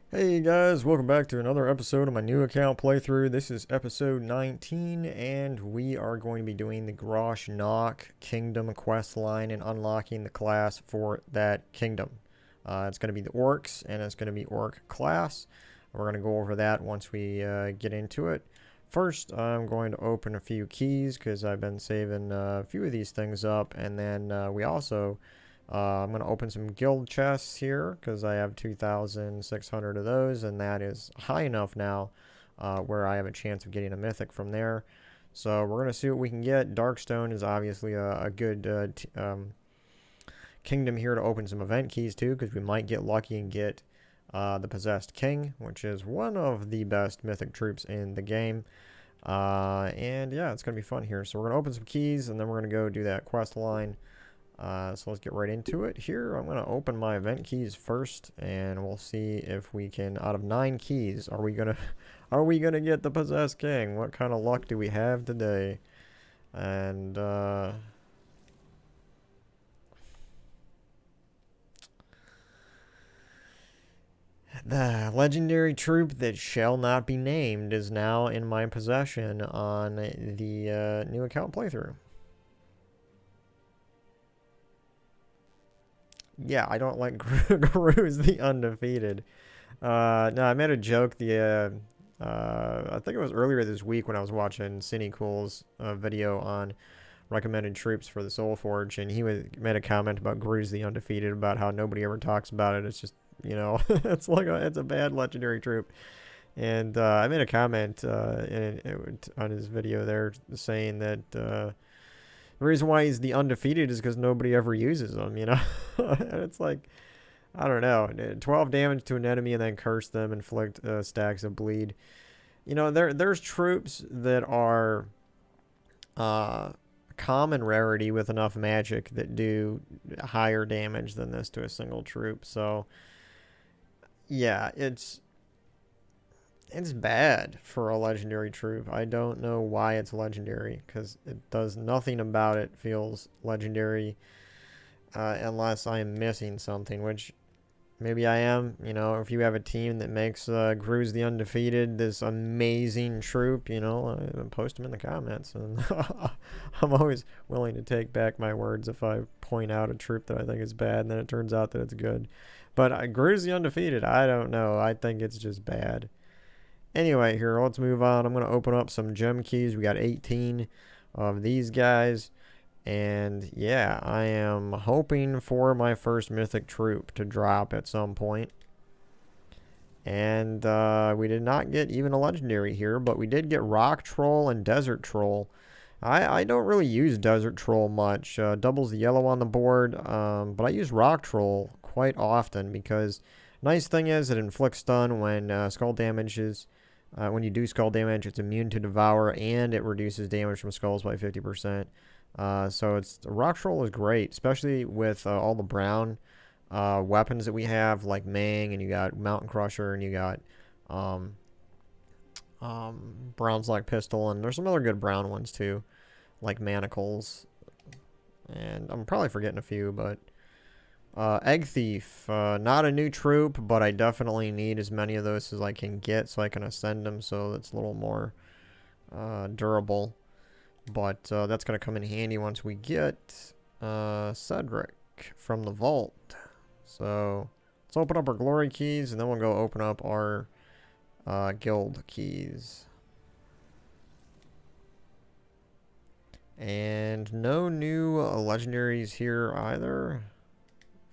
Hey guys, welcome back to another episode of my new account playthrough. This is episode 19, and we are going to be doing the Grosh Kingdom quest line and unlocking the class for that kingdom. It's going to be the Orcs, and it's going to be Orc class. We're going to go over that once we get into it. First, I'm going to open a few keys because I've been saving a few of these things up, and then we also I'm going to open some guild chests here because I have 2,600 of those, and that is high enough now where I have a chance of getting a mythic from there. So we're going to see what we can get. Darkstone is obviously a good kingdom here to open some event keys too, because we might get lucky and get the Possessed King, which is one of the best mythic troops in the game. And yeah, it's going to be fun here. So we're going to open some keys, and then we're going to go do that quest line. So let's get right into it. Here, I'm going to open my event keys first, and we'll see if we can, out of 9 keys, are we going to get the Possessed King? What kind of luck do we have today? And, the legendary troop that shall not be named is now in my possession on the new account playthrough. Yeah, I don't like Gru's the undefeated. No, I made a joke I think it was earlier this week when I was watching Cinecool's video on recommended troops for the Soul Forge, and made a comment about Gru's the undefeated, about how nobody ever talks about it. It's just, it's it's a bad legendary troop. And I made a comment on his video there saying that the reason why he's the undefeated is because nobody ever uses him, and it's like, I don't know, 12 damage to an enemy and then curse them, inflict stacks of bleed. There's troops that are common rarity with enough magic that do higher damage than this to a single troop. So, yeah, it's bad for a legendary troop. I don't know why it's legendary, because it does nothing about it feels legendary, unless I am missing something, which maybe I am. If you have a team that makes Gru's the Undefeated this amazing troop, post them in the comments. And I'm always willing to take back my words if I point out a troop that I think is bad and then it turns out that it's good. But Gru's the Undefeated, I don't know. I think it's just bad. Anyway, here, let's move on. I'm going to open up some gem keys. We got 18 of these guys. And yeah, I am hoping for my first mythic troop to drop at some point. And we did not get even a legendary here, but we did get Rock Troll and Desert Troll. I don't really use Desert Troll much. Doubles the yellow on the board, but I use Rock Troll quite often because nice thing is it inflicts stun when skull damage is... when you do skull damage, it's immune to devour, and it reduces damage from skulls by 50%. So Rock Troll is great, especially with all the brown weapons that we have, like Mang, and you got Mountain Crusher, and you got Bronzelock Pistol, and there's some other good brown ones too, like Manacles. And I'm probably forgetting a few, but Egg Thief, not a new troop, but I definitely need as many of those as I can get so I can ascend them, so it's a little more durable. But that's going to come in handy once we get Cedric from the vault. So let's open up our glory keys, and then we'll go open up our guild keys. And no new legendaries here either.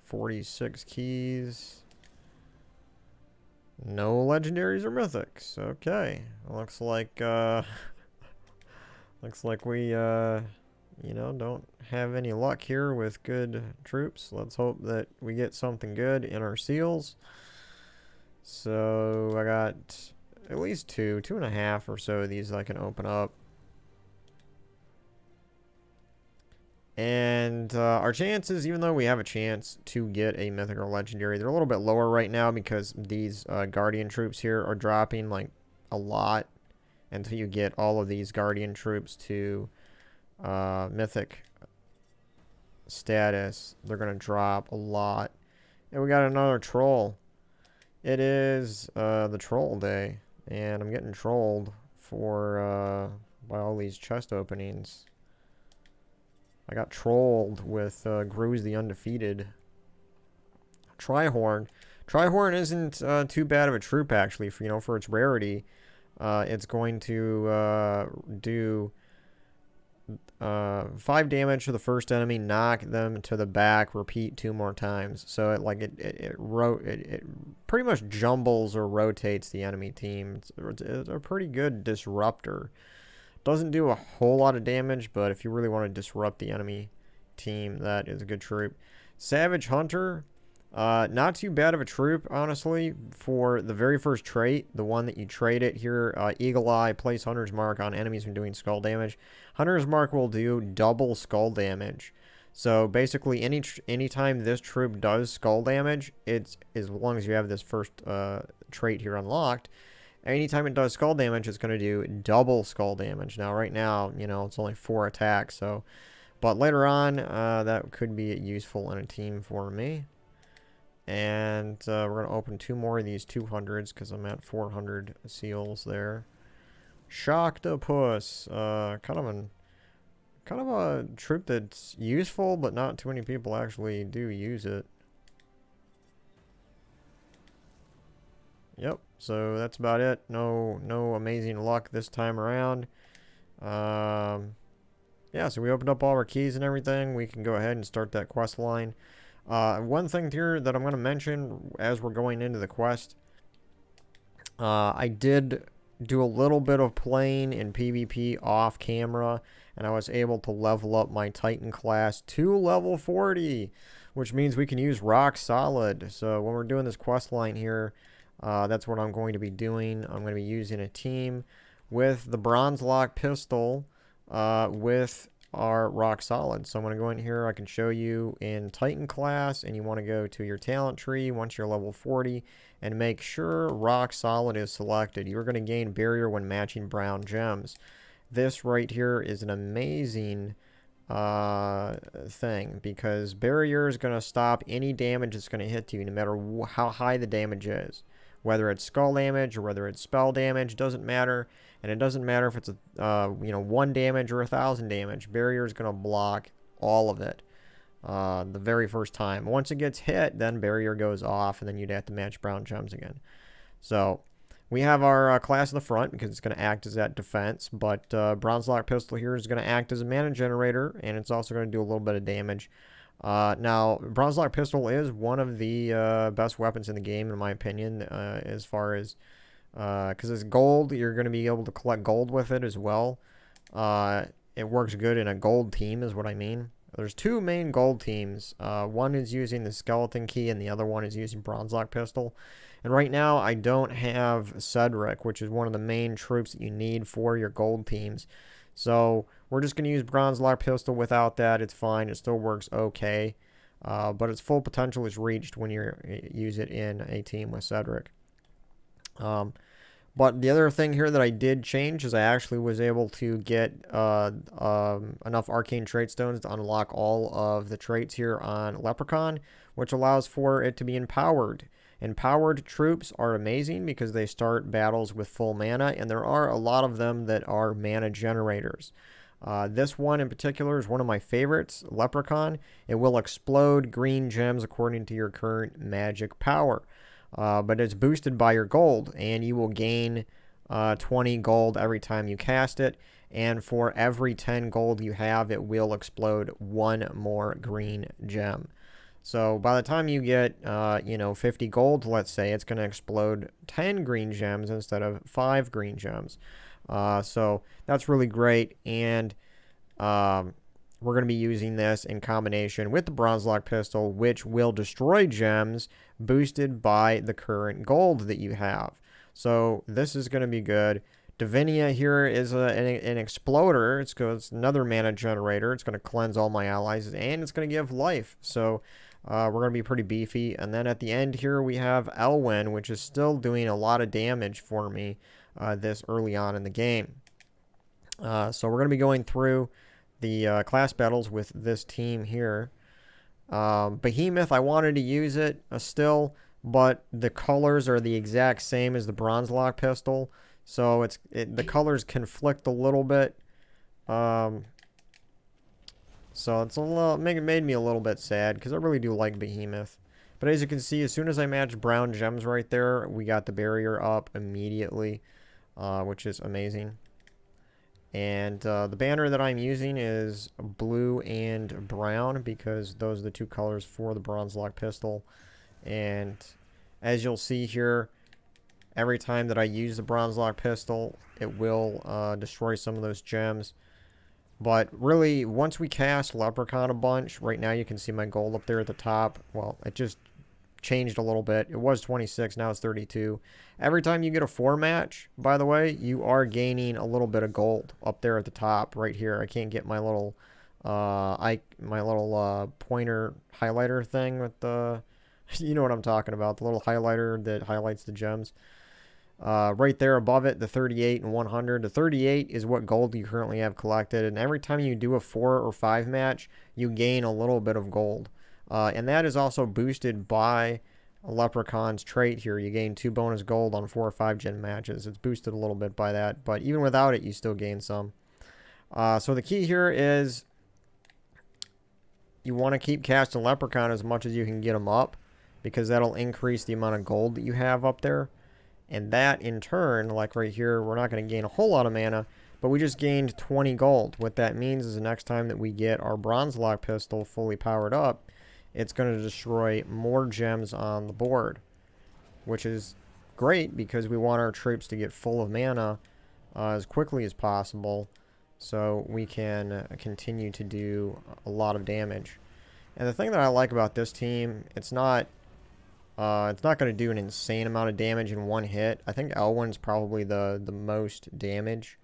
46 keys. No legendaries or mythics. Okay. Looks like we don't have any luck here with good troops. Let's hope that we get something good in our seals. So I got at least 2.5 or so of these I can open up. And our chances, even though we have a chance to get a mythic or legendary, they're a little bit lower right now because these guardian troops here are dropping like a lot. Until you get all of these guardian troops to mythic status, they're going to drop a lot. And we got another troll. It is the troll day, and I'm getting trolled for by all these chest openings. I got trolled with Grosh the Undefeated. Trihorn. Trihorn isn't too bad of a troop, actually, for its rarity. It's going to do 5 damage to the first enemy, knock them to the back, repeat 2 more times. So it pretty much jumbles or rotates the enemy team. It's a pretty good disruptor. Doesn't do a whole lot of damage, but if you really want to disrupt the enemy team, that is a good troop. Savage Hunter, not too bad of a troop, honestly, for the very first trait, the one that you trade it here. Eagle Eye, place Hunter's Mark on enemies when doing skull damage. Hunter's Mark will do double skull damage. So basically, anytime this troop does skull damage, it's as long as you have this first trait here unlocked. Anytime it does skull damage, it's going to do double skull damage. Now, right now, it's only 4 attacks. But later on, that could be useful in a team for me. And we're going to open 2 more of these 200s because I'm at 400 seals there. Shocktopus, kind of a troop that's useful, but not too many people actually do use it. Yep, so that's about it. No amazing luck this time around. Yeah, so we opened up all our keys and everything. We can go ahead and start that quest line. One thing here that I'm going to mention as we're going into the quest, I did do a little bit of playing in PvP off camera, and I was able to level up my Titan class to level 40, which means we can use Rock Solid. So when we're doing this quest line here, that's what I'm going to be doing. I'm going to be using a team with the Bronzelock pistol with our Rock Solid. So I'm going to go in here. I can show you in Titan class, and you want to go to your talent tree once you're level 40 and make sure Rock Solid is selected. You're going to gain barrier when matching brown gems. This right here is an amazing thing because barrier is going to stop any damage that's going to hit you, no matter how high the damage is. Whether it's skull damage or whether it's spell damage, doesn't matter. And it doesn't matter if it's 1 damage or 1,000 damage. Barrier is going to block all of it the very first time. Once it gets hit, then barrier goes off, and then you'd have to match brown gems again. So we have our class in the front because it's going to act as that defense. But Bronzelock pistol here is going to act as a mana generator, and it's also going to do a little bit of damage. Now, Bronzelock pistol is one of the best weapons in the game, in my opinion, as far as because it's gold. You're going to be able to collect gold with it as well. It works good in a gold team is what I mean. There's 2 main gold teams. One is using the skeleton key, and the other one is using Bronzelock pistol. And right now, I don't have Cedric, which is one of the main troops that you need for your gold teams. So we're just going to use Bronzelock pistol without that. It's fine. It still works okay. But its full potential is reached when you use it in a team with Cedric. But the other thing here that I did change is I actually was able to get enough arcane trait stones to unlock all of the traits here on Leprechaun, which allows for it to be empowered. Empowered troops are amazing because they start battles with full mana, and there are a lot of them that are mana generators. This one in particular is one of my favorites, Leprechaun. It will explode green gems according to your current magic power. But it's boosted by your gold, and you will gain 20 gold every time you cast it. And for every 10 gold you have, it will explode 1 more green gem. So by the time you get, 50 gold, let's say, it's going to explode 10 green gems instead of 5 green gems. So that's really great. And we're going to be using this in combination with the Bronzelock pistol, which will destroy gems boosted by the current gold that you have. So this is going to be good. Divinia here is an exploder. It's another mana generator. It's going to cleanse all my allies, and it's going to give life. So we're going to be pretty beefy. And then at the end here, we have Elwyn, which is still doing a lot of damage for me this early on in the game. So we're going to be going through the class battles with this team here. Behemoth, I wanted to use it still, but the colors are the exact same as the Bronzelock pistol. So the colors conflict a little bit. So it's a little, made me a little bit sad because I really do like Behemoth. But as you can see, as soon as I matched brown gems right there, we got the barrier up immediately, which is amazing. And the banner that I'm using is blue and brown because those are the two colors for the Bronzelock pistol. And as you'll see here, every time that I use the Bronzelock pistol, it will destroy some of those gems. But really, once we cast Leprechaun a bunch, right now you can see my gold up there at the top. Well, it just changed a little bit. It was 26, now it's 32. Every time you get a 4 match, by the way, you are gaining a little bit of gold up there at the top, right here. I can't get my little, pointer highlighter thing with the, you know what I'm talking about, the little highlighter that highlights the gems. Right there above it, the 38 and 100. The 38 is what gold you currently have collected, and every time you do a 4 or 5 match, you gain a little bit of gold. And that is also boosted by Leprechaun's trait here. You gain 2 bonus gold on 4 or 5 gen matches. It's boosted a little bit by that, but even without it, you still gain some. So the key here is you want to keep casting Leprechaun as much as you can get him up, because that'll increase the amount of gold that you have up there. And that, in turn, like right here, we're not going to gain a whole lot of mana, but we just gained 20 gold. What that means is the next time that we get our Bronzelock pistol fully powered up, it's going to destroy more gems on the board, which is great because we want our troops to get full of mana as quickly as possible so we can continue to do a lot of damage. And the thing that I like about this team, it's not going to do an insane amount of damage in one hit. I think L1's probably the most damage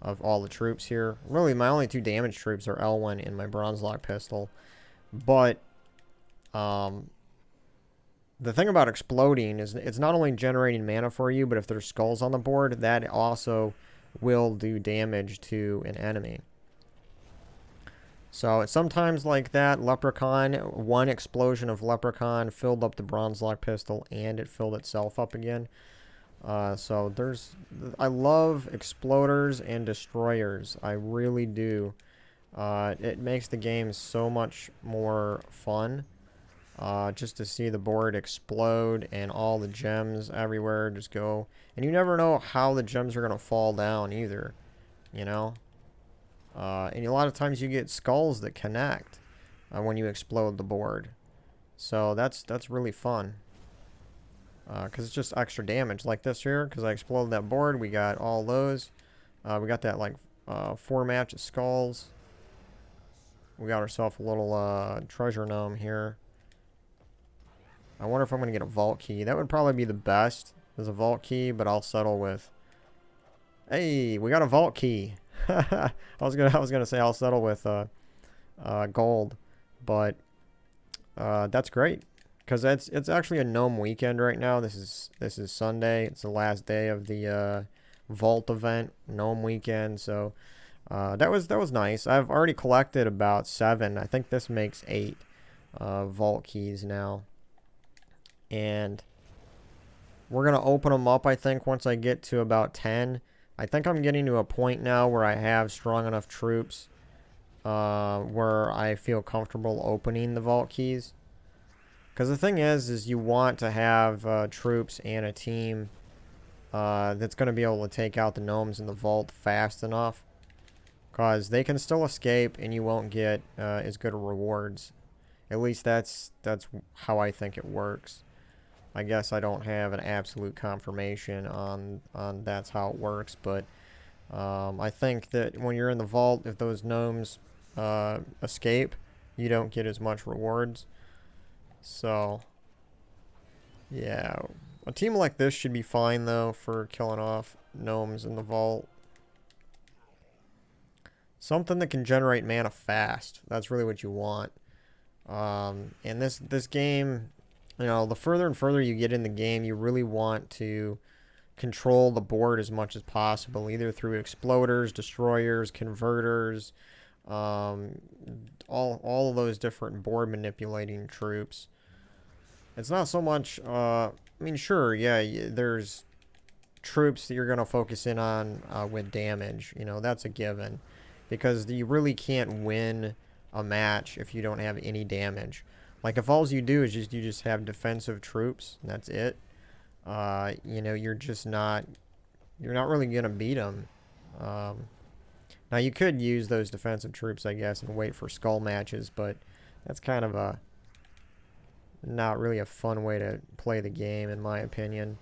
of all the troops here. Really, my only 2 damage troops are L1 and my Bronzelock pistol. But the thing about exploding is it's not only generating mana for you, but if there's skulls on the board, that also will do damage to an enemy. So it's sometimes like that. Leprechaun, one explosion of Leprechaun filled up the Bronzelock pistol and it filled itself up again. So I love exploders and destroyers. I really do. It makes the game so much more fun. Just to see the board explode and all the gems everywhere just go. And you never know how the gems are going to fall down either, you know? And a lot of times you get skulls that connect when you explode the board. So that's really fun. Because it's just extra damage. Like this here, because I exploded that board, we got all those. We got that like 4 match of skulls. We got ourselves a little treasure gnome here. I wonder if I'm going to get a vault key. That would probably be the best as a vault key, but I'll settle with... Hey, we got a vault key. I was gonna say I'll settle with gold, but that's great because it's actually a gnome weekend right now. This is Sunday. It's the last day of the vault event, gnome weekend. So that was nice. I've already collected about 7. I think this makes 8 vault keys now, and we're gonna open them up. I think once I get to about 10. I think I'm getting to a point now where I have strong enough troops where I feel comfortable opening the vault keys. Because the thing is you want to have troops and a team that's going to be able to take out the gnomes in the vault fast enough. Because they can still escape and you won't get as good rewards. At least that's how I think it works. I guess I don't have an absolute confirmation on that's how it works, but I think that when you're in the vault, if those gnomes escape, you don't get as much rewards. So, yeah. A team like this should be fine, though, for killing off gnomes in the vault. Something that can generate mana fast. That's really what you want. And this game... You know, the further and further you get in the game, you really want to control the board as much as possible, either through exploders, destroyers, converters, all of those different board manipulating troops. It's not so much, I mean, sure, yeah, there's troops that you're going to focus in on with damage. You know, that's a given. Because you really can't win a match if you don't have any damage. Like, if all you do is you just have defensive troops, and that's it, you know, you're not really going to beat them. Now, you could use those defensive troops, I guess, and wait for skull matches, but that's kind of not really a fun way to play the game, in my opinion.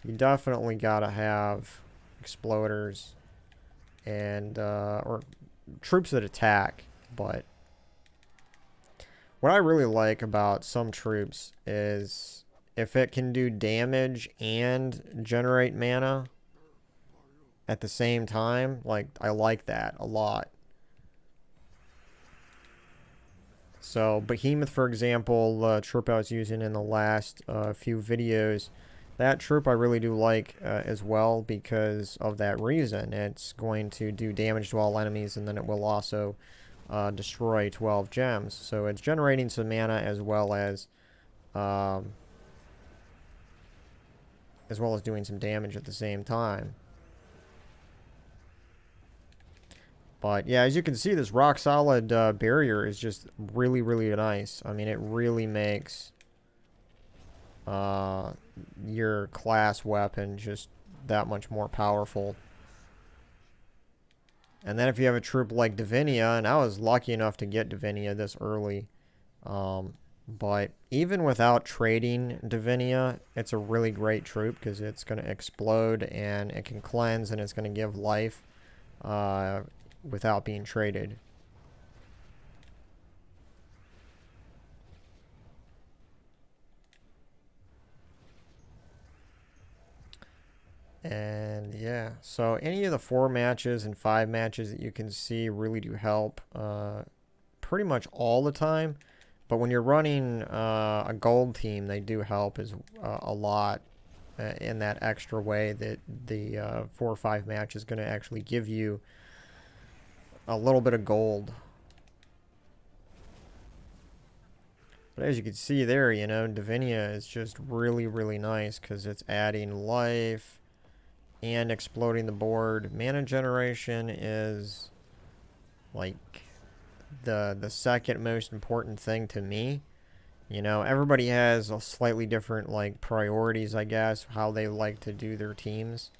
You definitely gotta have exploders and or troops that attack. But what I really like about some troops is if it can do damage and generate mana at the same time. Like, I like that a lot. So Behemoth, for example, the troop I was using in the last few videos, that troop I really do like as well because of that reason. It's going to do damage to all enemies, and then it will also destroy 12 gems. So it's generating some mana as well as doing some damage at the same time. But yeah, as you can see, this rock solid barrier is just really, really nice. I mean, it really makes your class weapon just that much more powerful. And then if you have a troop like Divinia, and I was lucky enough to get Divinia this early, but even without trading Divinia, it's a really great troop because it's going to explode and it can cleanse and it's going to give life without being traded. And yeah, so any of the 4 matches and 5 matches that you can see really do help pretty much all the time. But when you're running a gold team, they do help a lot in that extra way that the 4 or 5 match is going to actually give you a little bit of gold. But as you can see there, you know, Divinia is just really, really nice because it's adding life and exploding the board. Mana generation is like the second most important thing to me. You know, everybody has a slightly different like priorities, I guess, how they like to do their teams.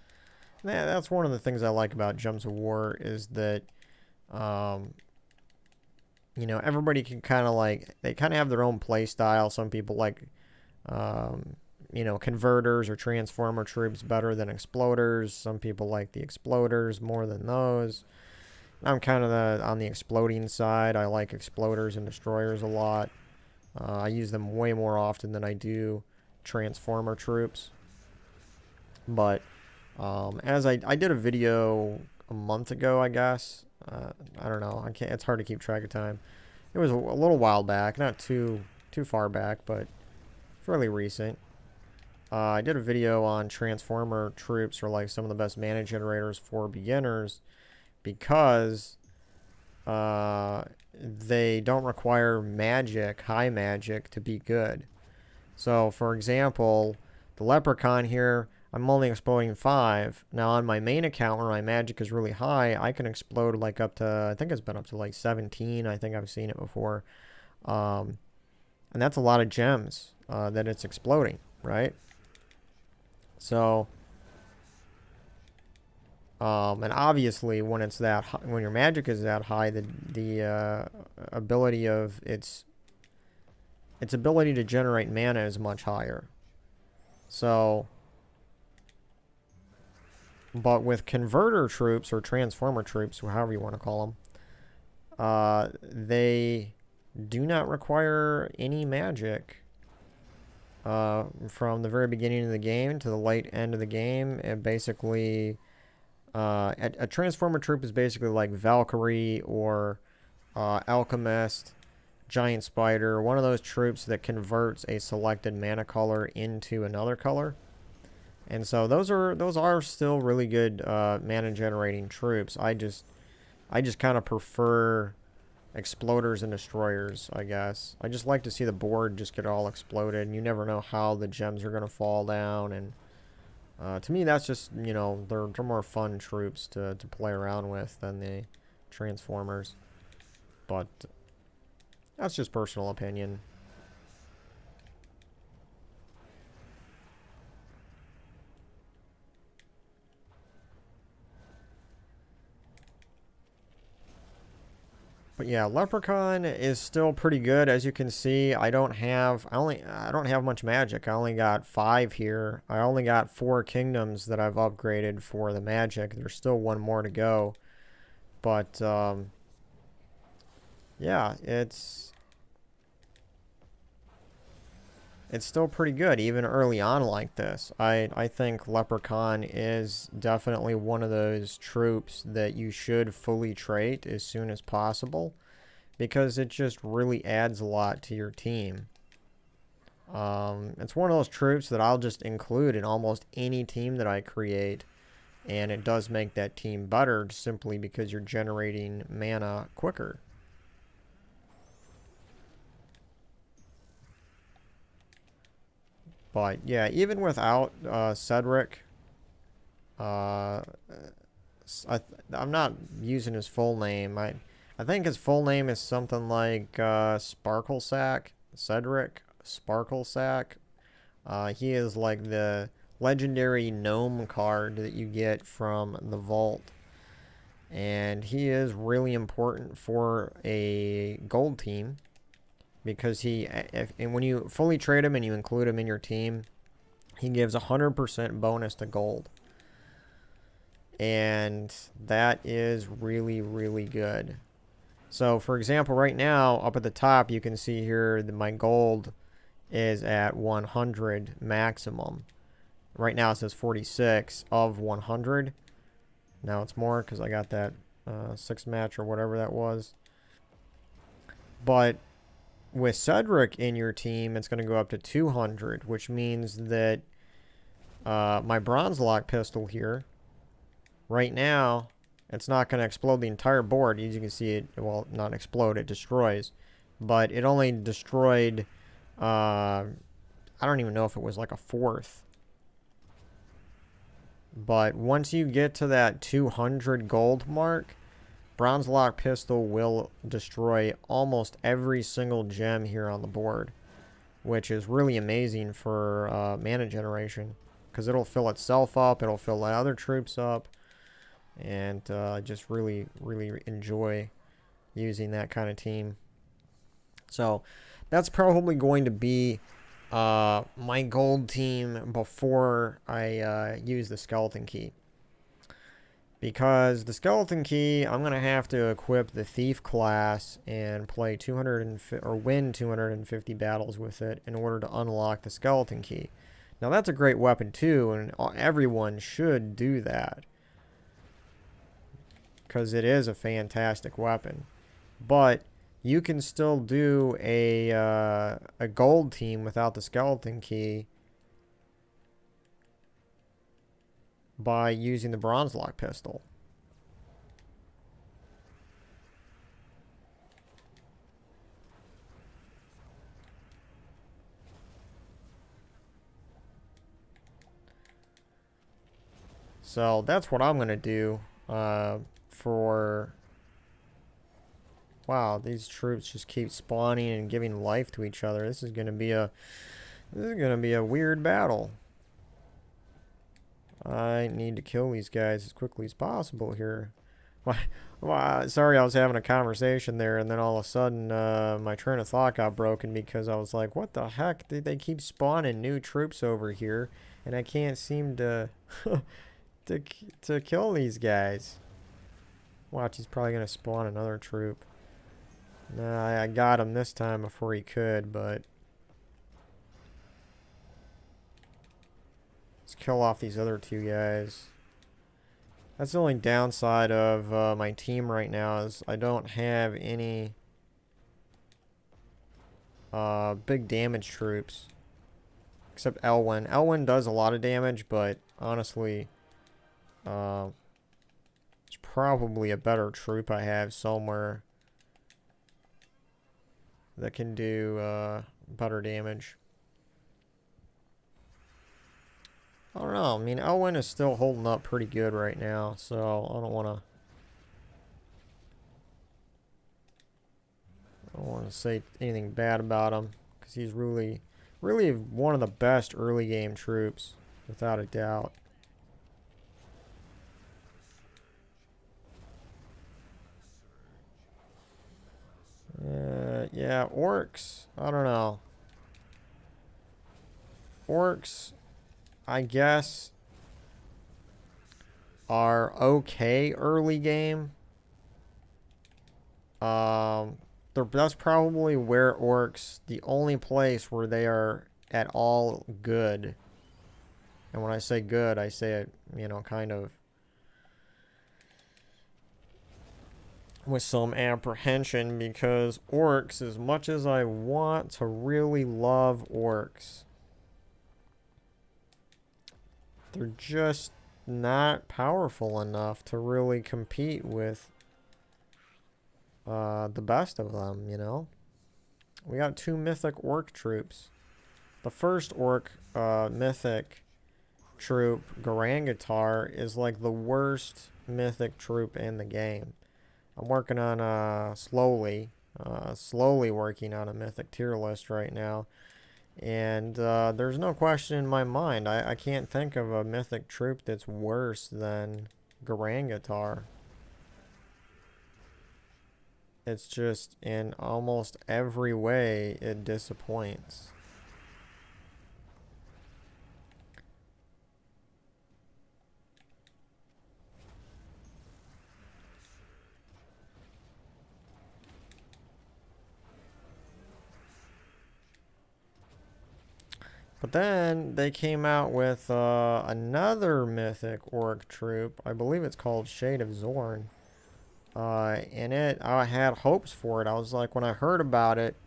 That's one of the things I like about Gems of War is that you know, everybody can kind of like, they kind of have their own play style. Some people like, you know, converters or transformer troops better than exploders. Some people like the exploders more than those. I'm kind of on the exploding side. I like exploders and destroyers a lot. I use them way more often than I do transformer troops. But as I did a video a month ago, I guess. I don't know. It's hard to keep track of time. It was a little while back, not too far back, but fairly recent. I did a video on transformer troops, or like some of the best mana generators for beginners, because they don't require high magic to be good. So, for example, the Leprechaun here, I'm only exploding 5. Now, on my main account where my magic is really high, I can explode like up to, I think it's been up to like 17. I think I've seen it before. And that's a lot of gems that it's exploding, right? So, and obviously when it's that high, when your magic is that high, the ability of its ability to generate mana is much higher. So, but with converter troops or transformer troops, however you want to call them, they do not require any magic from the very beginning of the game to the late end of the game. And basically, a transformer troop is basically like Valkyrie or Alchemist, Giant Spider, one of those troops that converts a selected mana color into another color. And so those are still really good mana generating troops. I just kind of prefer exploders and destroyers, I guess. I just like to see the board just get all exploded, and you never know how the gems are going to fall down. And to me, that's just, you know, they're more fun troops to play around with than the Transformers. But that's just personal opinion. But yeah, Leprechaun is still pretty good. As you can see, I don't have much magic. I only got 5 here. I only got 4 kingdoms that I've upgraded for the magic. There's still one more to go. But yeah, it's still pretty good, even early on like this. I think Leprechaun is definitely one of those troops that you should fully trait as soon as possible, because it just really adds a lot to your team. It's one of those troops that I'll just include in almost any team that I create, and it does make that team better simply because you're generating mana quicker. But yeah, even without Cedric, I'm not using his full name. I think his full name is something like Sparklesack, Cedric Sparklesack. He is like the legendary gnome card that you get from the vault. And he is really important for a gold team, because and when you fully trade him and you include him in your team, he gives 100% bonus to gold. And that is really, really good. So, for example, right now, up at the top, you can see here that my gold is at 100 maximum. Right now it says 46 of 100. Now it's more because I got that 6 match or whatever that was. But with Cedric in your team, it's going to go up to 200, which means that my Bronzelock pistol here, right now, it's not going to explode the entire board. As you can see, it, well, not explode, it destroys. But it only destroyed, I don't even know if it was like a fourth. But once you get to that 200 gold mark, Bronzelock pistol will destroy almost every single gem here on the board, which is really amazing for mana generation, because it'll fill itself up, it'll fill the other troops up, and just really, really enjoy using that kind of team. So that's probably going to be my gold team before I use the skeleton key. Because the skeleton key, I'm going to have to equip the thief class and play 250 or win 250 battles with it in order to unlock the skeleton key. Now that's a great weapon too, and everyone should do that, because it is a fantastic weapon. But you can still do a gold team without the skeleton key by using the Bronzelock pistol. So that's what I'm going to do for... Wow, these troops just keep spawning and giving life to each other. This is going to be a weird battle. I need to kill these guys as quickly as possible here. Sorry, I was having a conversation there, and then all of a sudden my train of thought got broken, because I was like, what the heck? They keep spawning new troops over here, and I can't seem to to kill these guys. Watch, he's probably going to spawn another troop. Nah, I got him this time before he could, but... Let's kill off these other 2 guys. That's the only downside of my team right now, is I don't have any big damage troops. Except Elwyn. Elwyn does a lot of damage, but honestly, it's probably a better troop I have somewhere. that can do better damage. I don't know. I mean, Elwyn is still holding up pretty good right now, so I don't want to say anything bad about him, because he's really one of the best early game troops, without a doubt. Yeah, orcs. I don't know. Orcs, I guess, are okay early game. That's probably where orcs, the only place where they are at all good. And when I say good, I say it, you know, kind of with some apprehension, because orcs, as much as I want to really love orcs, they're just not powerful enough to really compete with the best of them, you know? We got 2 mythic orc troops. The first orc mythic troop, Garangatar, is like the worst mythic troop in the game. I'm working on slowly working on a mythic tier list right now. And there's no question in my mind. I can't think of a mythic troop that's worse than Garangatar. It's just, in almost every way, it disappoints. But then they came out with another mythic orc troop. I believe it's called Shade of Zorn. And I had hopes for it. I was like, when I heard about it,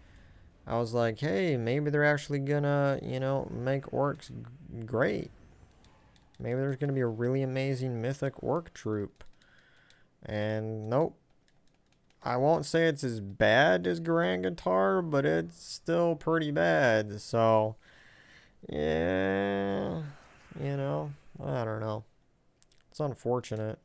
I was like, hey, maybe they're actually gonna, you know, make orcs great. Maybe there's gonna be a really amazing mythic orc troop. And nope. I won't say it's as bad as Garangatar, but it's still pretty bad. So, yeah, you know, I don't know. It's unfortunate.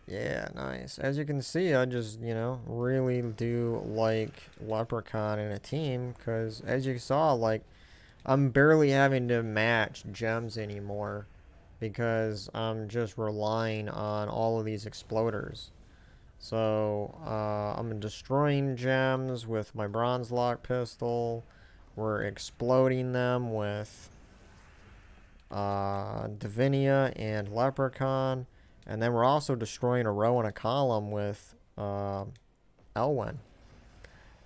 Yeah, nice. As you can see, I just, you know, really do like Leprechaun in a team, because as you saw, like, I'm barely having to match gems anymore, because I'm just relying on all of these exploders. So, I'm destroying gems with my Bronzelock pistol. We're exploding them with Divinia and Leprechaun. And then we're also destroying a row and a column with Elwyn.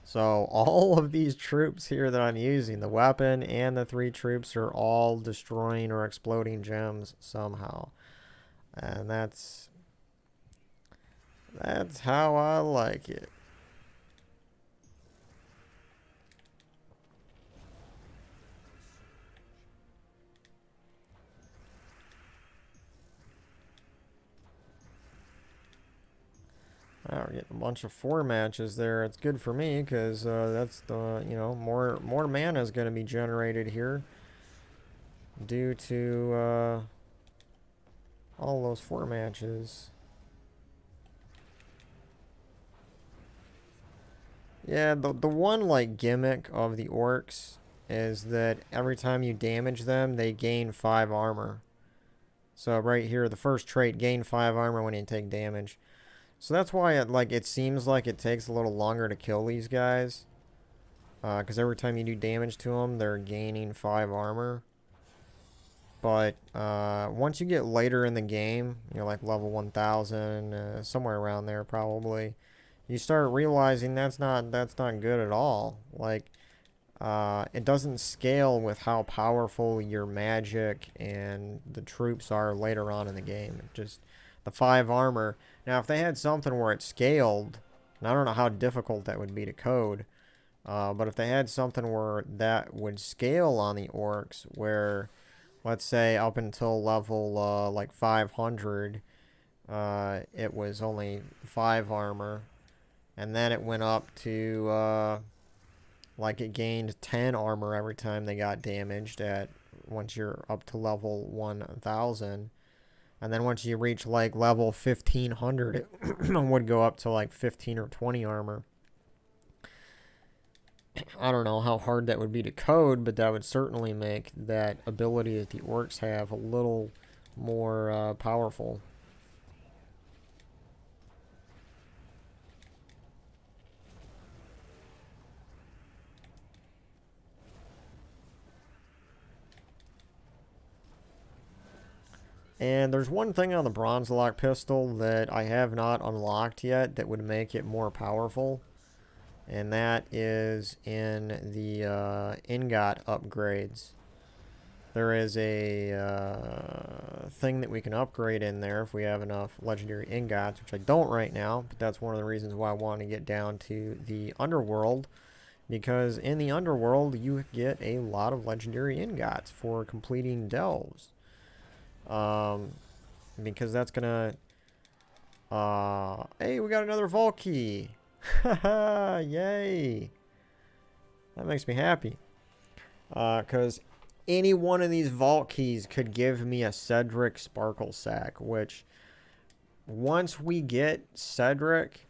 So all of these troops here that I'm using, the weapon and the 3 troops, are all destroying or exploding gems somehow. And that's how I like it. We're getting a bunch of 4 matches there. It's good for me, because that's the, you know, more mana is going to be generated here due to all those 4 matches. Yeah, the one, like, gimmick of the orcs is that every time you damage them, they gain 5 armor. So right here, the first trait, gain 5 armor when you take damage. So that's why it seems like it takes a little longer to kill these guys. Because every time you do damage to them, they're gaining 5 armor. But once you get later in the game, you're like level 1000, somewhere around there probably, you start realizing that's not good at all. Like, it doesn't scale with how powerful your magic and the troops are later on in the game. It just, the 5 armor. Now, if they had something where it scaled, and I don't know how difficult that would be to code, But if they had something where that would scale on the orcs, where, let's say, up until level like 500, it was only 5 armor, and then it went up to like it gained 10 armor every time they got damaged at once you're up to level 1000. And then once you reach like level 1500, it would go up to like 15 or 20 armor. I don't know how hard that would be to code, but that would certainly make that ability that the orcs have a little more powerful. And there's one thing on the Bronzelock pistol that I have not unlocked yet that would make it more powerful. And that is in the ingot upgrades. There is a thing that we can upgrade in there if we have enough legendary ingots, which I don't right now, but that's one of the reasons why I want to get down to the underworld, because in the underworld you get a lot of legendary ingots for completing delves. Because that's gonna hey, we got another vault key. Haha, yay. That makes me happy. Because any one of these vault keys could give me a Cedric Sparkle Sack, which once we get Cedric,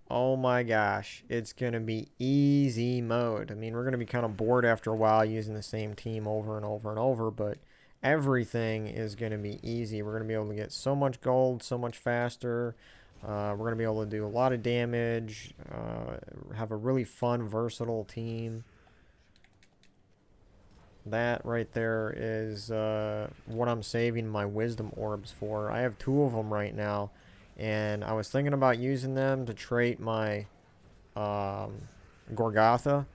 oh my gosh, it's going to be easy mode. I mean, we're going to be kind of bored after a while using the same team over and over and over, but everything is going to be easy. We're going to be able to get so much gold so much faster. We're going to be able to do a lot of damage, have a really fun, versatile team. That right there is what I'm saving my wisdom orbs for. I have 2 of them right now, and I was thinking about using them to trait my Gorgatha,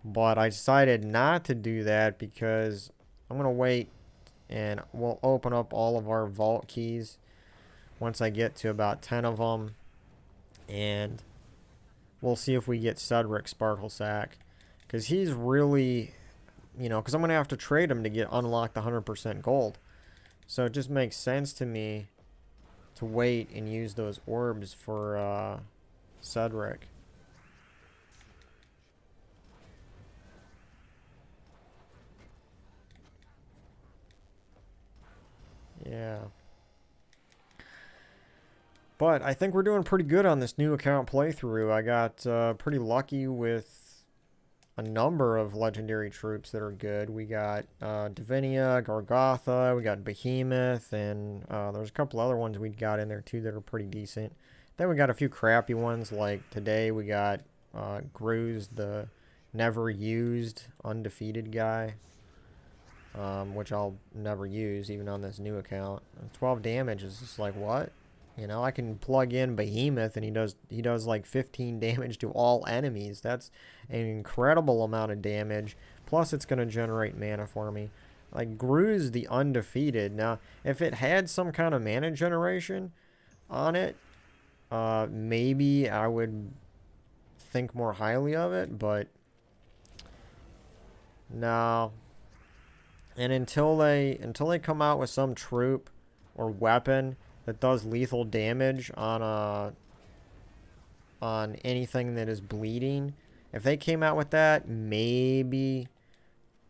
but I decided not to do that because I'm going to wait and we'll open up all of our vault keys once I get to about 10 of them, and we'll see if we get Cedric Sparkle Sack, because he's really, you know, because I'm going to have to trade him to get unlocked 100% gold. So it just makes sense to me to wait and use those orbs for Cedric. Yeah. But I think we're doing pretty good on this new account playthrough. I got pretty lucky with a number of legendary troops that are good. We got Divinia, Gargotha, we got Behemoth, and there's a couple other ones we got in there too that are pretty decent. Then we got a few crappy ones, like today we got Gruz, the never used undefeated guy, which I'll never use even on this new account. 12 damage is just like, what? You know, I can plug in Behemoth and he does like 15 damage to all enemies. That's an incredible amount of damage. Plus it's going to generate mana for me. Like Gru's the undefeated. Now, if it had some kind of mana generation on it, maybe I would think more highly of it, but no. And until they come out with some troop or weapon that does lethal damage on anything that is bleeding. If they came out with that, maybe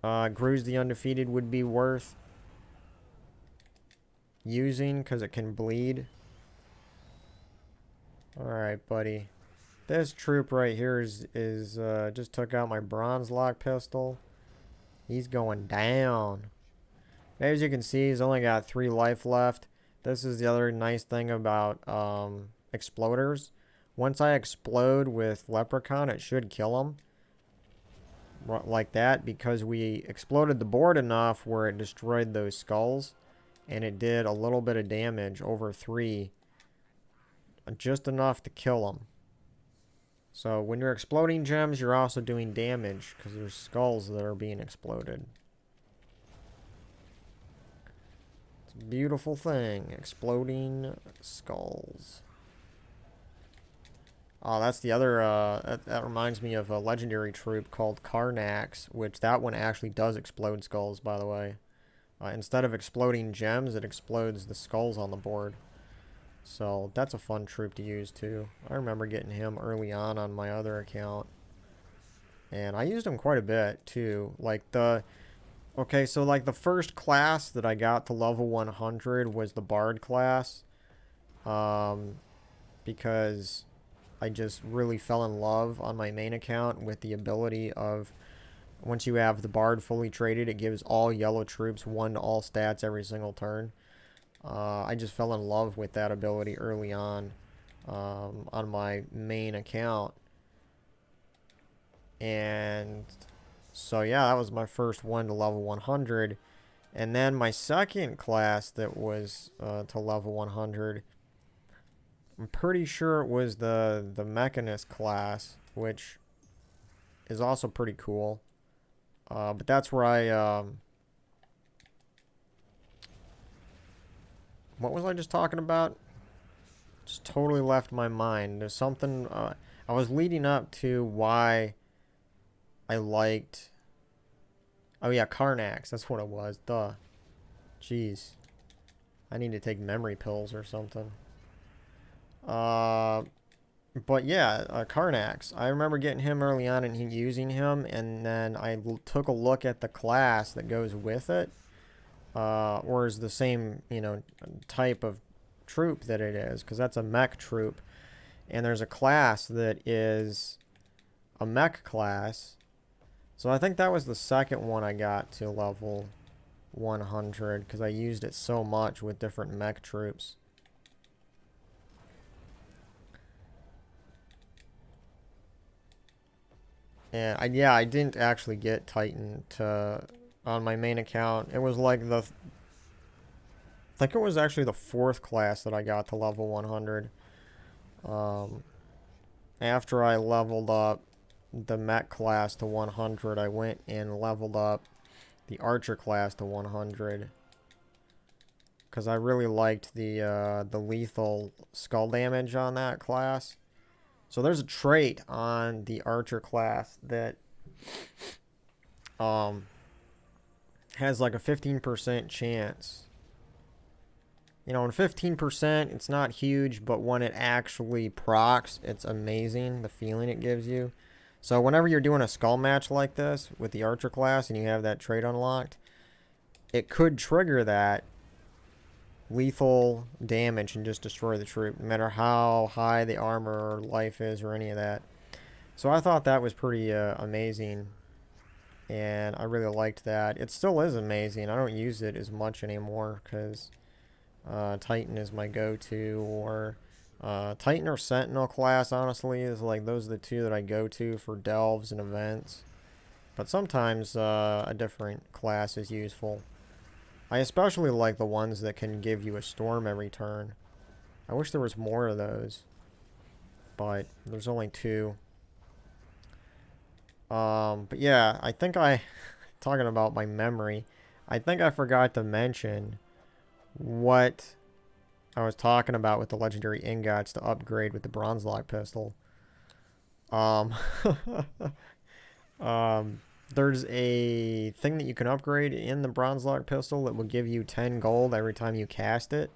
Gruz the Undefeated would be worth using because it can bleed. Alright, buddy. This troop right here is just took out my Bronzelock pistol. He's going down. As you can see, he's only got 3 life left. This is the other nice thing about exploders. Once I explode with Leprechaun, it should kill him. Like that, because we exploded the board enough where it destroyed those skulls. And it did a little bit of damage, over 3. Just enough to kill him. So when you're exploding gems, you're also doing damage, because there's skulls that are being exploded. Beautiful thing. Exploding skulls. Oh, that's the other, that reminds me of a legendary troop called Karnax, which that one actually does explode skulls, by the way. Instead of exploding gems, it explodes the skulls on the board. So that's a fun troop to use too. I remember getting him early on my other account. And I used him quite a bit too. Okay, so like the first class that I got to level 100 was the Bard class. Because I just really fell in love on my main account with the ability of, once you have the Bard fully traded, it gives all yellow troops 1 to all stats every single turn. I just fell in love with that ability early on my main account. And so yeah, that was my first one to level 100. And then my second class that was to level 100, I'm pretty sure it was the Mechanist class, which is also pretty cool. But that's where I... what was I just talking about? Just totally left my mind. There's something... I was leading up to why I liked... Oh yeah, Karnax. That's what it was. Duh. Jeez. I need to take memory pills or something. But yeah, Karnax. I remember getting him early on and using him, and then I took a look at the class that goes with it. Or is the same, you know, type of troop that it is, because that's a mech troop. And there's a class that is a mech class. So I think that was the second one I got to level 100, because I used it so much with different mech troops. And I didn't actually get Titan on my main account. It was like I think it was actually the 4th class that I got to level 100. After I leveled up the mech class to 100, I went and leveled up the archer class to 100. Because I really liked the lethal skull damage on that class. So there's a trait on the archer class that has like a 15% chance. You know, and 15%, it's not huge, but when it actually procs, it's amazing, the feeling it gives you. So whenever you're doing a skull match like this with the archer class and you have that trait unlocked, it could trigger that lethal damage and just destroy the troop, no matter how high the armor or life is or any of that. So I thought that was pretty amazing, and I really liked that. It still is amazing. I don't use it as much anymore because Titan is my go-to, or Titan or Sentinel class, honestly, is like those are the two that I go to for delves and events. But sometimes a different class is useful. I especially like the ones that can give you a storm every turn. I wish there was more of those, but there's only 2. But yeah, I think talking about my memory, I think I forgot to mention what I was talking about with the legendary ingots to upgrade with the Bronzelock pistol. There's a thing that you can upgrade in the Bronzelock pistol that will give you 10 gold every time you cast it.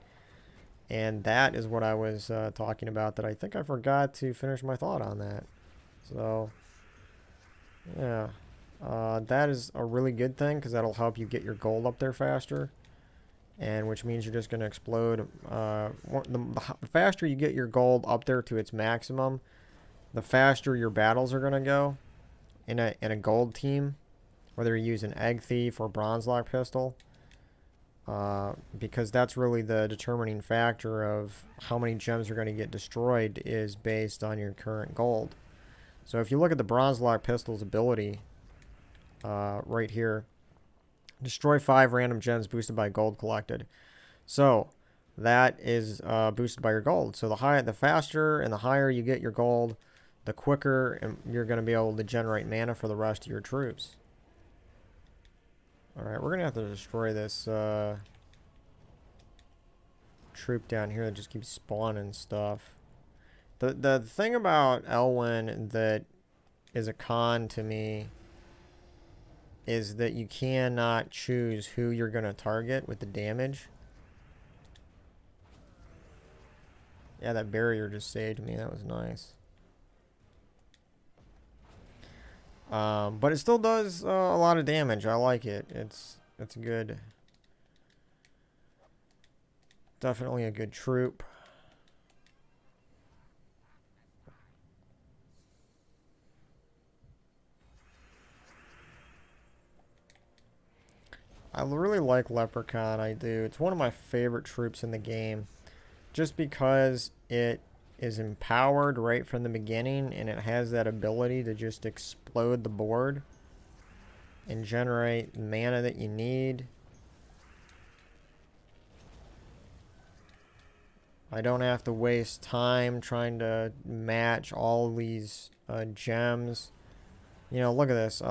And that is what I was talking about, that I think I forgot to finish my thought on that. So, yeah. That is a really good thing, because that'll help you get your gold up there faster. And which means you're just going to explode. The faster you get your gold up there to its maximum, the faster your battles are going to go. In a gold team, whether you use an egg thief or Bronzelock pistol, because that's really the determining factor of how many gems are going to get destroyed, is based on your current gold. So if you look at the Bronzelock pistol's ability right here, destroy 5 random gems boosted by gold collected. So that is boosted by your gold. So the faster and the higher you get your gold, the quicker you're going to be able to generate mana for the rest of your troops. Alright, we're going to have to destroy this troop down here that just keeps spawning stuff. The thing about Elwyn that is a con to me is that you cannot choose who you're going to target with the damage. Yeah, that barrier just saved me. That was nice. But it still does a lot of damage. I like it. It's good. Definitely a good troop. I really like Leprechaun, I do. It's one of my favorite troops in the game. Just because it is empowered right from the beginning and it has that ability to just explode the board and generate mana that you need. I don't have to waste time trying to match all these gems. You know, look at this.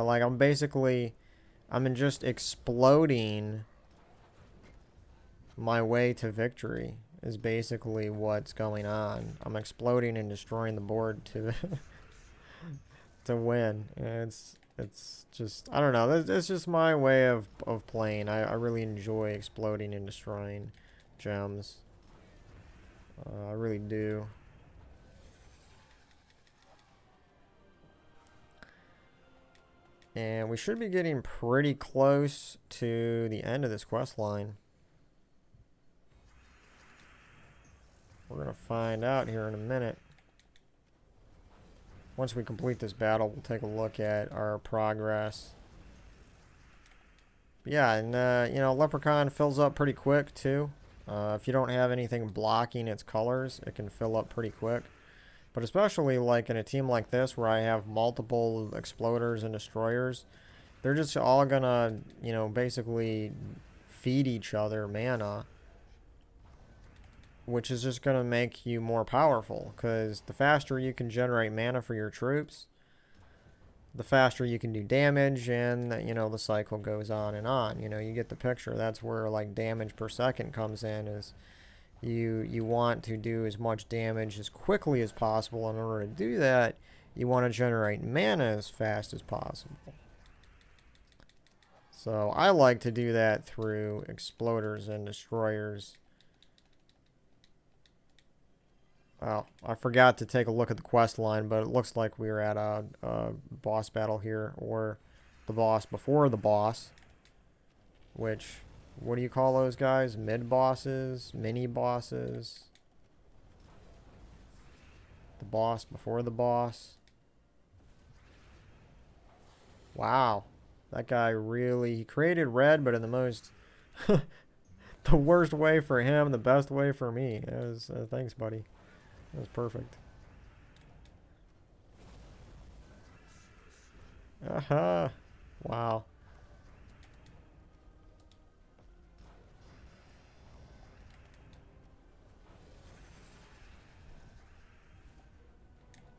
I'm just exploding my way to victory is basically what's going on. I'm exploding and destroying the board to to win. And it's just, I don't know. That's just my way of playing. I really enjoy exploding and destroying gems. I really do. And we should be getting pretty close to the end of this quest line. We're going to find out here in a minute. Once we complete this battle, we'll take a look at our progress. But yeah, and you know, Leprechaun fills up pretty quick too. If you don't have anything blocking its colors, it can fill up pretty quick. But especially like in a team like this where I have multiple exploders and destroyers, they're just all gonna, you know, basically feed each other mana, which is just gonna make you more powerful, because the faster you can generate mana for your troops, the faster you can do damage, and you know, the cycle goes on and on. You know, you get the picture. That's where like damage per second comes in, is you want to do as much damage as quickly as possible. In order to do that, you want to generate mana as fast as possible. So I like to do that through exploders and destroyers. Well, I forgot to take a look at the quest line, but it looks like we are at a boss battle here, or the boss before the boss, which, what do you call those guys? Mid-bosses? Mini-bosses? The boss before the boss? Wow. That guy really, he created red, but in the most, the worst way for him, the best way for me. It was, thanks, buddy. That was perfect. Aha. Wow.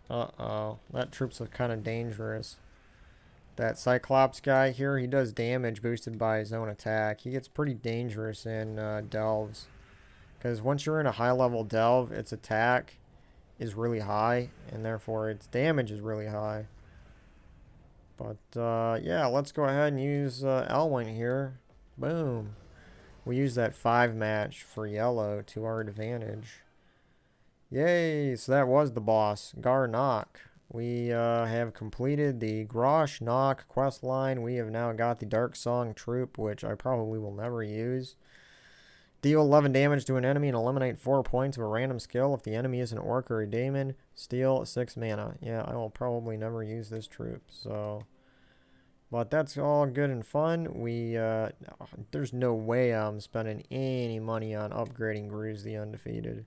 Uh-oh. That troop's kind of dangerous. That Cyclops guy here, he does damage boosted by his own attack. He gets pretty dangerous in delves. Because once you're in a high-level delve, its attack is really high, and therefore its damage is really high. But, yeah, let's go ahead and use Elwyn here. Boom. We use that 5 match for yellow to our advantage. Yay! So that was the boss, Garnock. We have completed the Grosh Knock quest line. We have now got the Dark Song troop, which I probably will never use. Deal 11 damage to an enemy and eliminate 4 points of a random skill. If the enemy is an orc or a daemon, steal 6 mana. Yeah, I will probably never use this troop, so... But that's all good and fun. There's no way I'm spending any money on upgrading Gru's the Undefeated.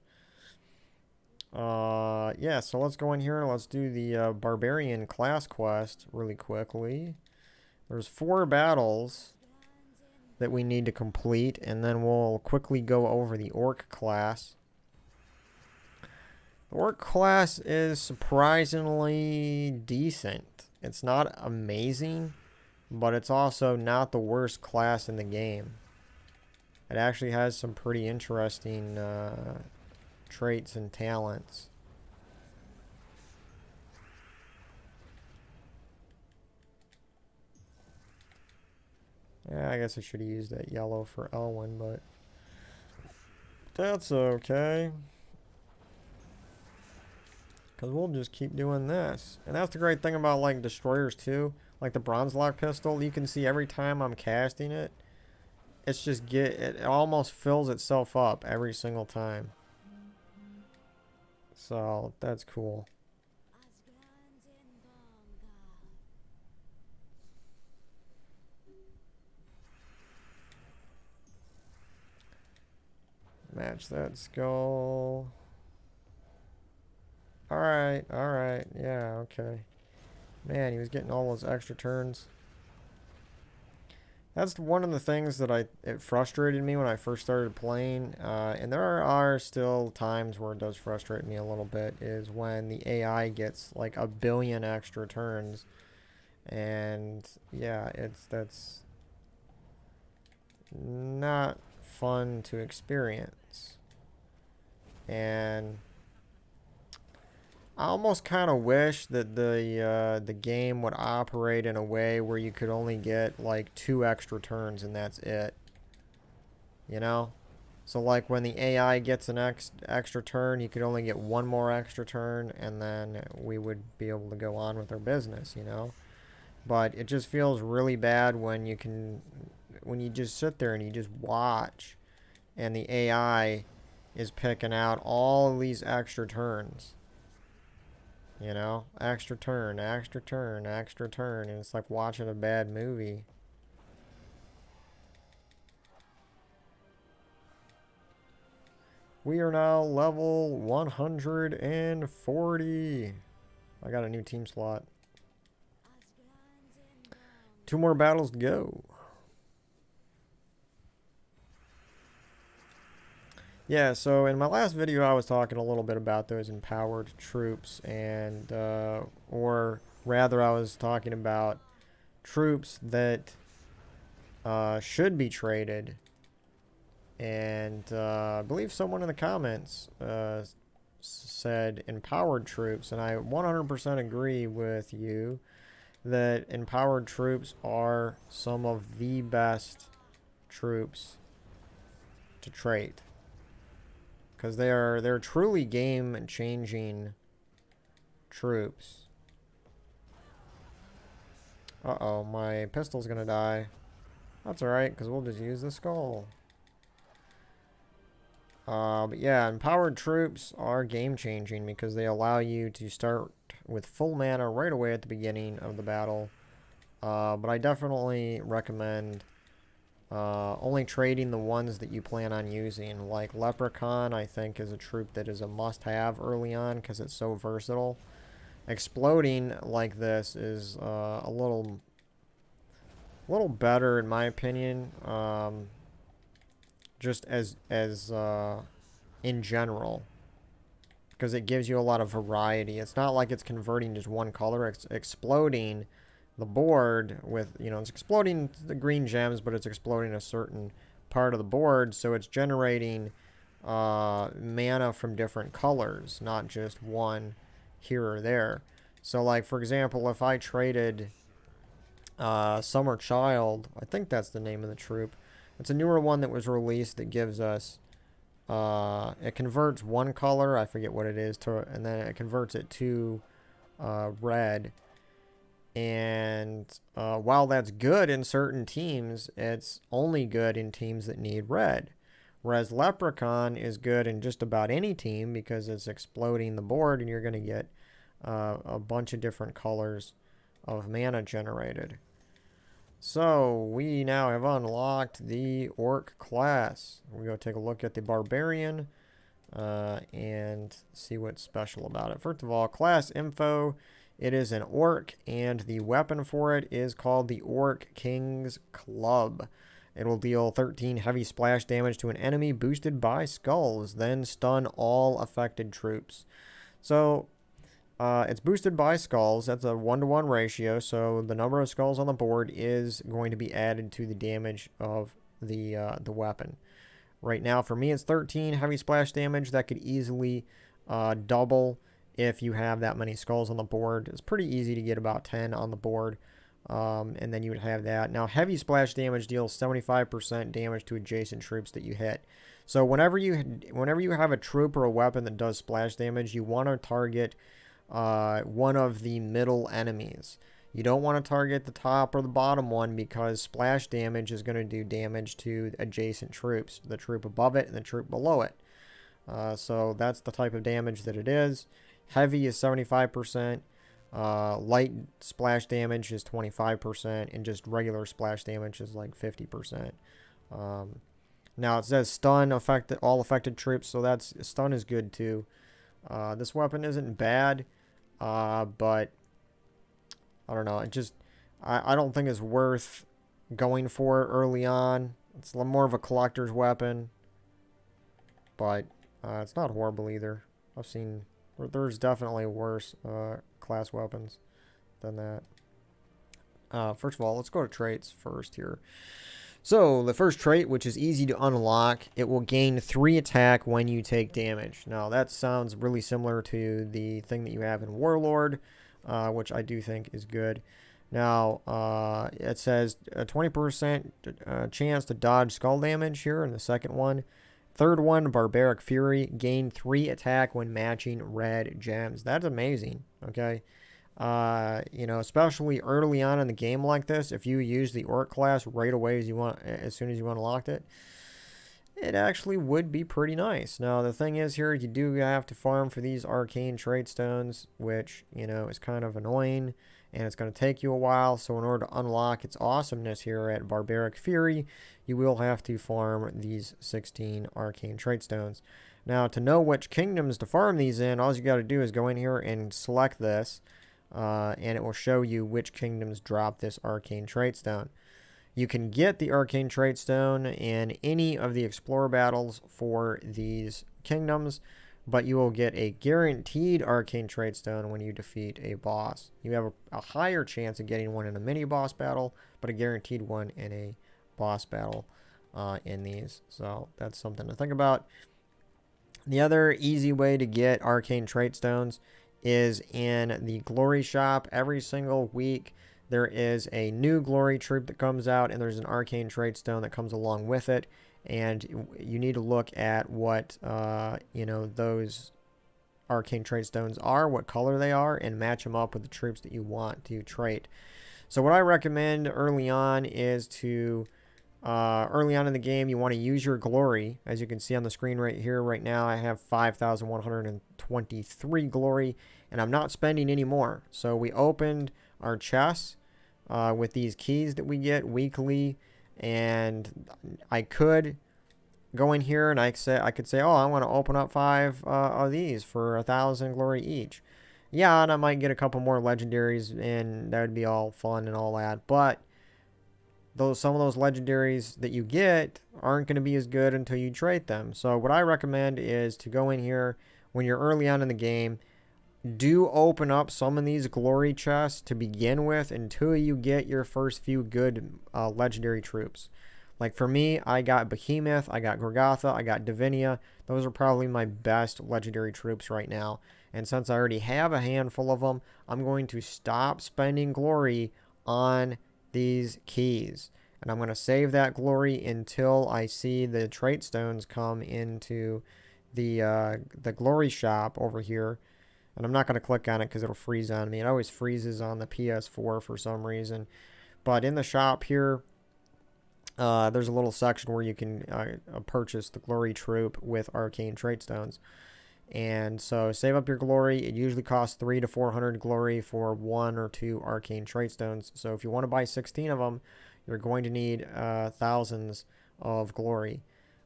Yeah, so let's go in here and let's do the Barbarian class quest really quickly. There's 4 battles that we need to complete, and then we'll quickly go over the Orc class. The Orc class is surprisingly decent. It's not amazing, but it's also not the worst class in the game. It actually has some pretty interesting traits and talents. Yeah, I guess I should have used that yellow for Elwyn, but that's okay. Because we'll just keep doing this. And that's the great thing about, like, destroyers, too. Like the Bronzelock pistol, you can see every time I'm casting it, it's just it almost fills itself up every single time. So, that's cool. Match that skull. Alright, alright. Yeah, okay. Man, he was getting all those extra turns. That's one of the things that it frustrated me when I first started playing. And there are still times where it does frustrate me a little bit, is when the AI gets like a billion extra turns. And yeah, that's not fun to experience. And I almost kind of wish that the game would operate in a way where you could only get like 2 extra turns and that's it. You know? So like when the AI gets an extra turn, you could only get 1 more extra turn and then we would be able to go on with our business, you know? But it just feels really bad when you just sit there and you just watch and the AI is picking out all of these extra turns. You know, extra turn, extra turn, extra turn, and it's like watching a bad movie. We are now level 140. I got a new team slot. 2 more battles to go. Yeah, so in my last video I was talking a little bit about those empowered troops, and or rather I was talking about troops that should be traded, and I believe someone in the comments said empowered troops, and I 100% agree with you that empowered troops are some of the best troops to trade. Because they're truly game-changing troops. Uh-oh, my pistol's gonna die. That's alright, because we'll just use the skull. But yeah, empowered troops are game-changing because they allow you to start with full mana right away at the beginning of the battle. But I definitely recommend only trading the ones that you plan on using. Like Leprechaun, I think, is a troop that is a must-have early on because it's so versatile. Exploding like this is a little better in my opinion. Just as in general, because it gives you a lot of variety. It's not like it's converting just one color. It's exploding the board with, you know, it's exploding the green gems, but it's exploding a certain part of the board, so it's generating mana from different colors, not just one here or there. So like, for example, if I traded Summer Child, I think that's the name of the troop. It's a newer one that was released that gives us it converts one color, I forget what it is, to, and then it converts it to red. And while that's good in certain teams, it's only good in teams that need red. Whereas Leprechaun is good in just about any team because it's exploding the board and you're going to get a bunch of different colors of mana generated. So we now have unlocked the Orc class. We're going to take a look at the Barbarian and see what's special about it. First of all, class info. It is an Orc, and the weapon for it is called the Orc King's Club. It will deal 13 heavy splash damage to an enemy boosted by skulls, then stun all affected troops. So, it's boosted by skulls. That's a 1-to-1 ratio, so the number of skulls on the board is going to be added to the damage of the weapon. Right now, for me, it's 13 heavy splash damage. That could easily double if you have that many skulls on the board. It's pretty easy to get about 10 on the board. And then you would have that. Now, heavy splash damage deals 75% damage to adjacent troops that you hit. So whenever you have a troop or a weapon that does splash damage, you want to target one of the middle enemies. You don't want to target the top or the bottom one, because splash damage is going to do damage to adjacent troops, the troop above it and the troop below it. So that's the type of damage that it is. Heavy is 75%. Light splash damage is 25%, and just regular splash damage is like 50%. Now it says stun all affected troops, so that's stun is good too. This weapon isn't bad, but I don't know. I don't think it's worth going for early on. It's more of a collector's weapon, but it's not horrible either. I've seen there's definitely worse class weapons than that. First of all, let's go to traits first here. So the first trait, which is easy to unlock, it will gain 3 attack when you take damage. Now that sounds really similar to the thing that you have in Warlord, which I do think is good. Now it says a 20% chance to dodge skull damage here in the second one. Third one, Barbaric Fury, gain 3 attack when matching red gems. That's amazing, okay? Especially early on in the game like this, if you use the Orc class right away as soon as you unlocked it, it actually would be pretty nice. Now, the thing is here, you do have to farm for these arcane trait stones, which, is kind of annoying, and it's going to take you a while. So in order to unlock its awesomeness here at Barbaric Fury, you will have to farm these 16 arcane trait stones. Now, to know which kingdoms to farm these in, all you got to do is go in here and select this, and it will show you which kingdoms drop this arcane trait stone. You can get the arcane trait stone in any of the explorer battles for these kingdoms, but you will get a guaranteed arcane trait stone when you defeat a boss. You have a higher chance of getting one in a mini boss battle, but a guaranteed one in a boss battle in these. So that's something to think about. The other easy way to get arcane trait stones is in the glory shop. Every single week there is a new glory troop that comes out, and there's an arcane trait stone that comes along with it, and you need to look at what those arcane trait stones are, what color they are, and match them up with the troops that you want to trait. So what I recommend early on is to early on in the game, you want to use your glory. As you can see on the screen right here, right now, I have 5,123 glory, and I'm not spending any more. So we opened our chests with these keys that we get weekly, and I could go in here and I could say, oh, I want to open up 5 of these for 1,000 glory each. Yeah, and I might get a couple more legendaries, and that would be all fun and all that, but some of those legendaries that you get aren't going to be as good until you trade them. So what I recommend is to go in here when you're early on in the game, do open up some of these glory chests to begin with until you get your first few good legendary troops. Like for me, I got Behemoth, I got Gorgatha, I got Divinia. Those are probably my best legendary troops right now. And since I already have a handful of them, I'm going to stop spending glory on these keys, and I'm going to save that glory until I see the trait stones come into the glory shop over here. And I'm not going to click on it because it'll freeze on me. It always freezes on the PS4 for some reason. But in the shop here, there's a little section where you can purchase the glory troop with arcane trait stones. And so save up your glory. It usually costs 300 to 400 glory for 1 or 2 arcane trait stones. So if you want to buy 16 of them, you're going to need thousands of glory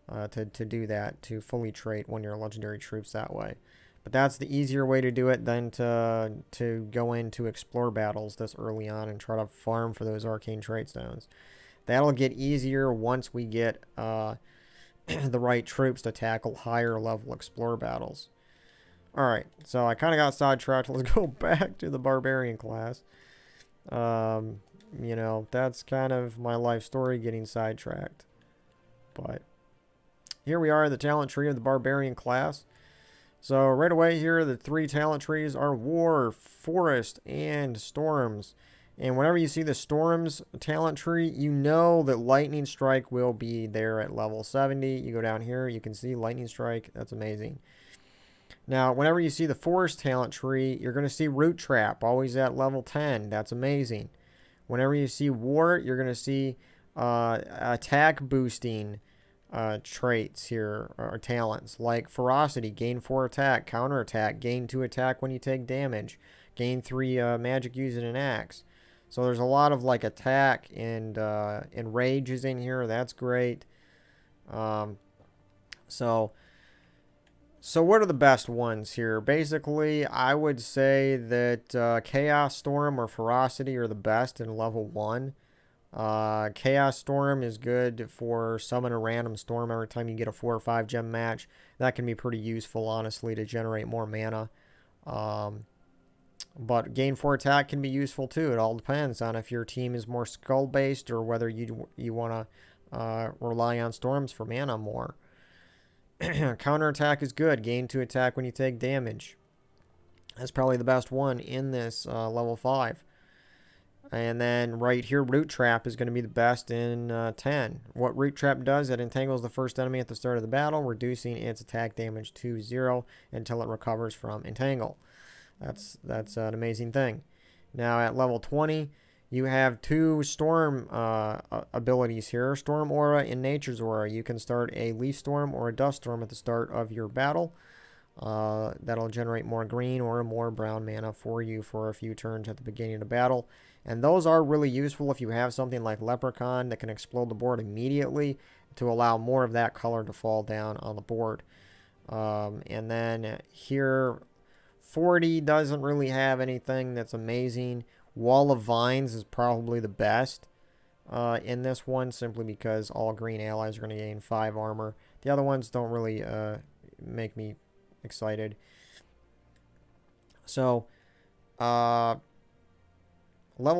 to do that, to fully trait one of your legendary troops that way. But that's the easier way to do it than to go into explore battles this early on and try to farm for those arcane trait stones. That'll get easier once we get the right troops to tackle higher level explore battles. Alright, so I kind of got sidetracked. Let's go back to the Barbarian class. That's kind of my life story, getting sidetracked. But here we are, the talent tree of the Barbarian class. So right away here, the 3 talent trees are War, Forest, and Storms. And whenever you see the Storms talent tree, you know that Lightning Strike will be there at level 70. You go down here, you can see Lightning Strike. That's amazing. Now, whenever you see the Forest talent tree, you're going to see Root Trap, always at level 10. That's amazing. Whenever you see War, you're going to see attack boosting traits here, or talents, like Ferocity, gain 4 attack, counter attack, gain 2 attack when you take damage, gain 3 magic using an axe. So there's a lot of like attack and rage is in here. That's great. So what are the best ones here? Basically, I would say that Chaos Storm or Ferocity are the best in level 1. Chaos Storm is good for summon a random storm every time you get a 4 or 5 gem match. That can be pretty useful, honestly, to generate more mana. But gain 4 attack can be useful too. It all depends on if your team is more skull based or whether you want to rely on storms for mana more. Counter attack is good. Gain 2 attack when you take damage. That's probably the best one in this level 5. And then right here, Root Trap is going to be the best in 10. What Root Trap does, it entangles the first enemy at the start of the battle, reducing its attack damage to 0 until it recovers from entangle. That's an amazing thing. Now at level 20, you have 2 storm abilities here. Storm Aura and Nature's Aura. You can start a Leaf Storm or a Dust Storm at the start of your battle. That'll generate more green or more brown mana for you for a few turns at the beginning of the battle. And those are really useful if you have something like Leprechaun that can explode the board immediately to allow more of that color to fall down on the board. And then here, 40 doesn't really have anything that's amazing. Wall of Vines is probably the best in this one, simply because all green allies are going to gain 5 armor. The other ones don't really make me excited. So, level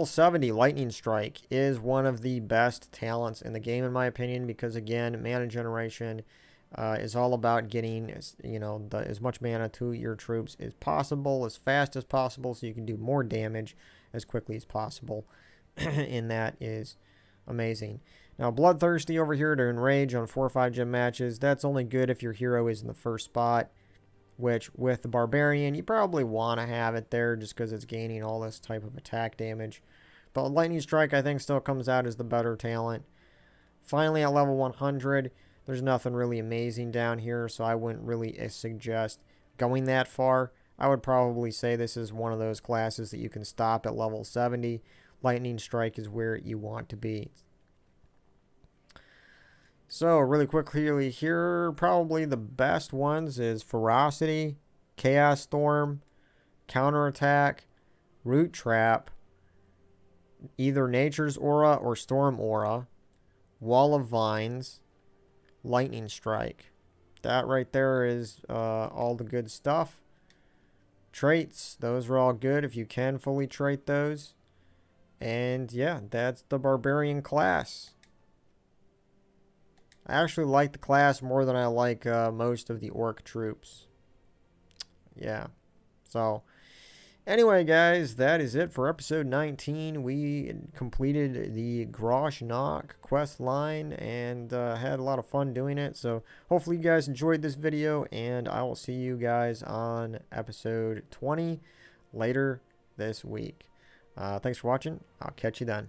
70 Lightning Strike is one of the best talents in the game, in my opinion, because again, mana generation is all about getting, as much mana to your troops as possible, as fast as possible, so you can do more damage as quickly as possible. And that is amazing. Now, Bloodthirsty over here to enrage on 4 or 5 gem matches. That's only good if your hero is in the first spot, which with the Barbarian, you probably want to have it there just because it's gaining all this type of attack damage. But Lightning Strike, I think, still comes out as the better talent. Finally, at level 100, there's nothing really amazing down here, so I wouldn't really suggest going that far. I would probably say this is one of those classes that you can stop at level 70. Lightning Strike is where you want to be. So, really quickly here, probably the best ones is Ferocity, Chaos Storm, Counterattack, Root Trap, either Nature's Aura or Storm Aura, Wall of Vines, Lightning Strike. That right there is all the good stuff. Traits, those are all good if you can fully trait those. And yeah, that's the Barbarian class. I actually like the class more than I like most of the Orc troops. Yeah. So, anyway, guys, that is it for episode 19. We completed the Grosh quest line and had a lot of fun doing it. So, hopefully you guys enjoyed this video, and I will see you guys on episode 20 later this week. Thanks for watching. I'll catch you then.